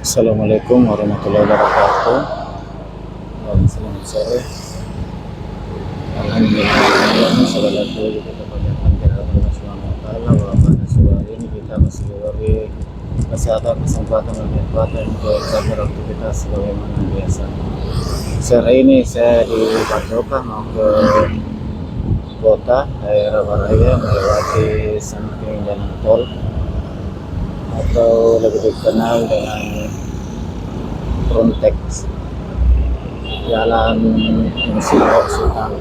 Assalamualaikum warahmatullahi wabarakatuh. Selamat sore. Alhamdulillah, segala puji kita panjatkan kepada Allah Subhanahu wa taala bahwa pada sore ini kita masih diberi kesehatan, kesempatan dan kekuatan untuk beraktivitas sebagaimana biasa. Sore ini saya di Pacoka mau ke kota daerah Baraya melewati samping jalan tol atau lebih dikenal dengan Frontex, Jalan Insinyur Sultan.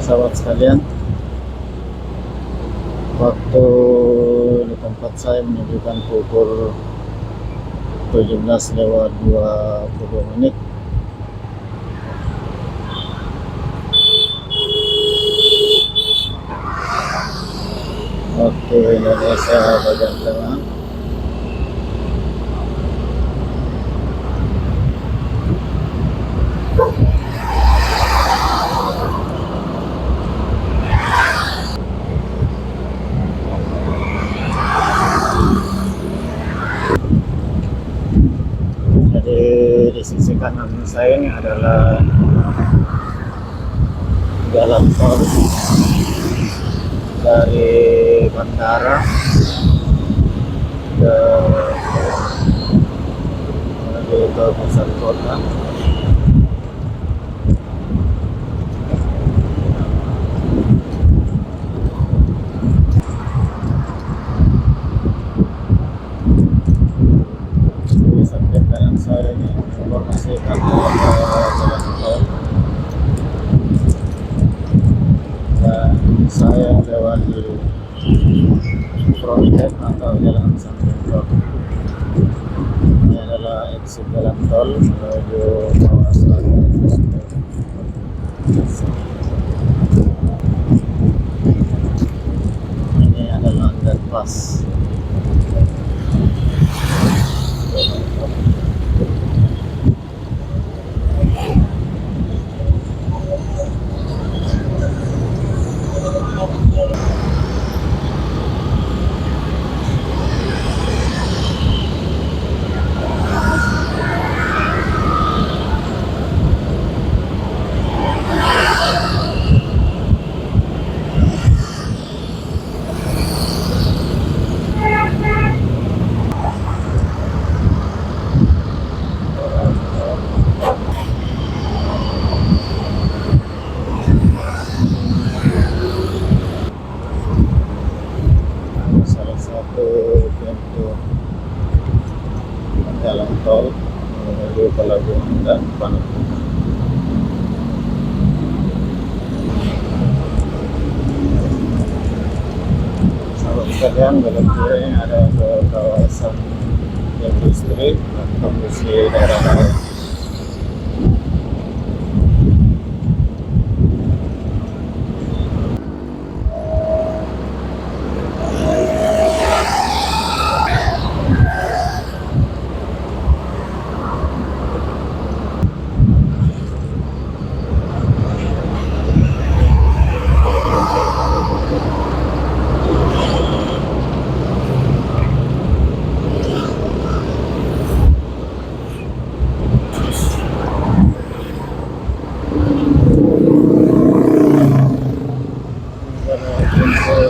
Sahabat sekalian, waktu di tempat saya menunjukkan pukul 17:22. Waktu Indonesia bagian tengah. Jadi di sisi kanan saya ini adalah jalan tol dari bandara ke menuju ke pusat kota. Di samping kanan saya ini informasikan jalan tol, dan saya lewati Frontex atau jalan samping tol. Ini adalah exit jalan tol menuju kawasan. Ini adalah underpass. Salah satu pintu jalan tol menuju Pelabuhan dan Panakuk. Sahabat sekalian, belok kiri ada ke kawasan industri atau industri daerah lain.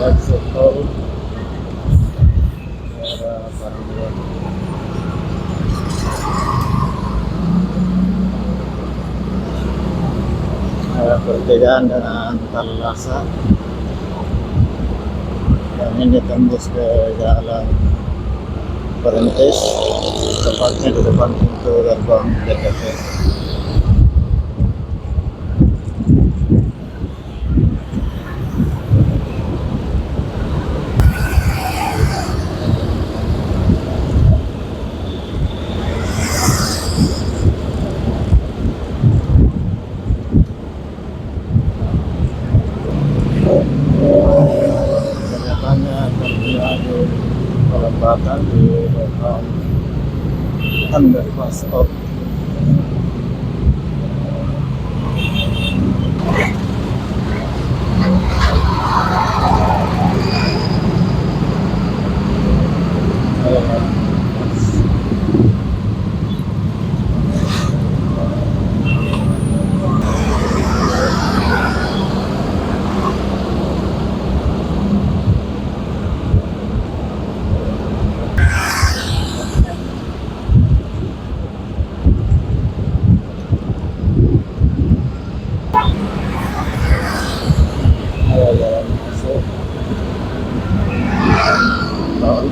Exit tol daerah Parambuan. Ada perbedaan dengan Talasa, dan ini tembus ke jalan Perintis, tepatnya di depan pintu gerbang DPP. di perempatan di depan underpass stop. Jalan masuk tol.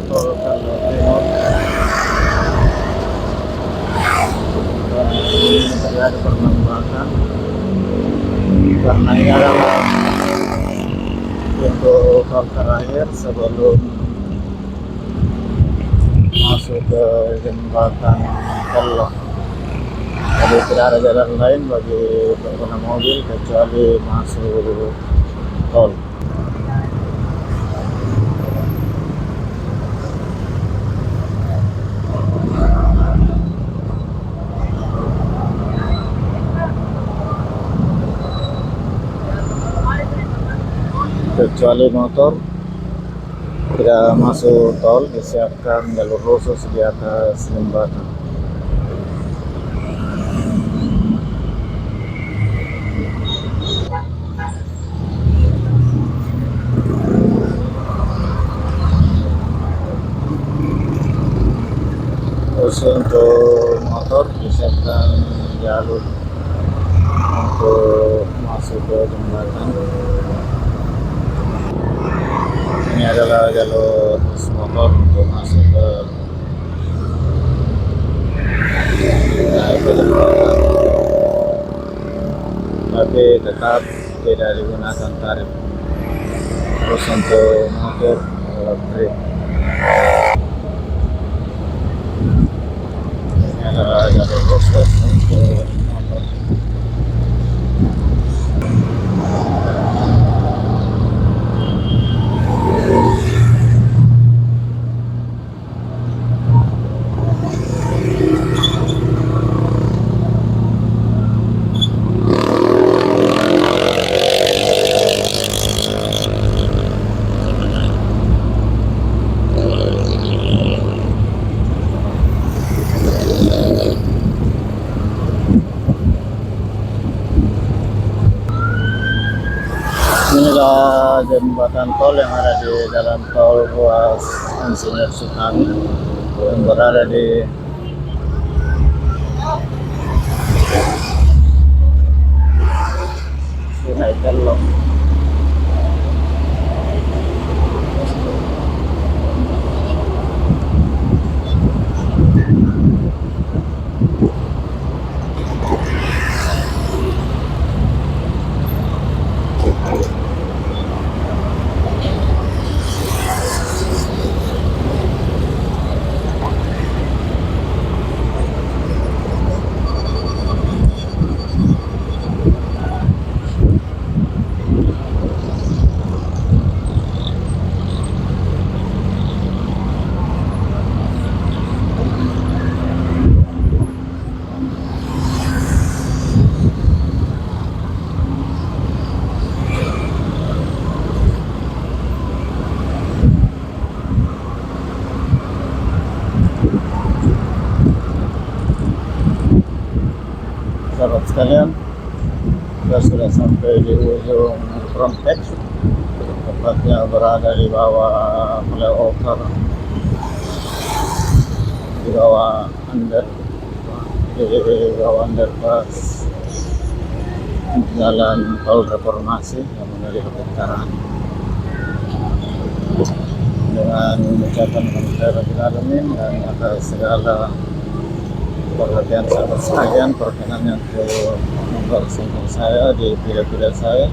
Tol Kalor Timur. Dan ini terjadi perlambatan karena ini adalah pintu tol terakhir sebelum masuk ke jembatan Kelloh. Jadi tidak ada jalan lain bagi pengguna mobil kecuali masuk tol. Kecuali motor tidak masuk tol, disiapkan jalur khusus di atas jembatan. Terus untuk motor disiapkan jalur untuk masuk ke jembatan. Ini adalah jalur motor untuk masuk ke jembatan, tapi tetap tidak digunakan tarif. Terus untuk motor trip, ini adalah jalur khusus untuk motor. Inilah jembatan tol yang ada di jalan tol Ruas Insinyur Soekarno yang berada di Sungai Telok. Sahabat sekalian, kita sudah sampai di ujung Frontex, tepatnya berada di bawah flyover, di bawah underpass Jalan Tol Reformasi yang menuju ke Petaraan. Dengan mengucapkan Bismillahirrahmanirrahim dan atas segala perhatian sahabat sekalian, perkenannya untuk membersihkan saya di video-video saya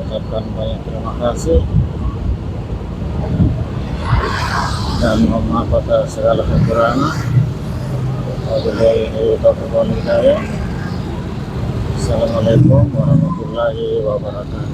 ucapkan banyak terima kasih dan mohon maaf atas segala kekurangan. Wabillahi taufiq wal hidayah. Assalamualaikum warahmatullahi wabarakatuh.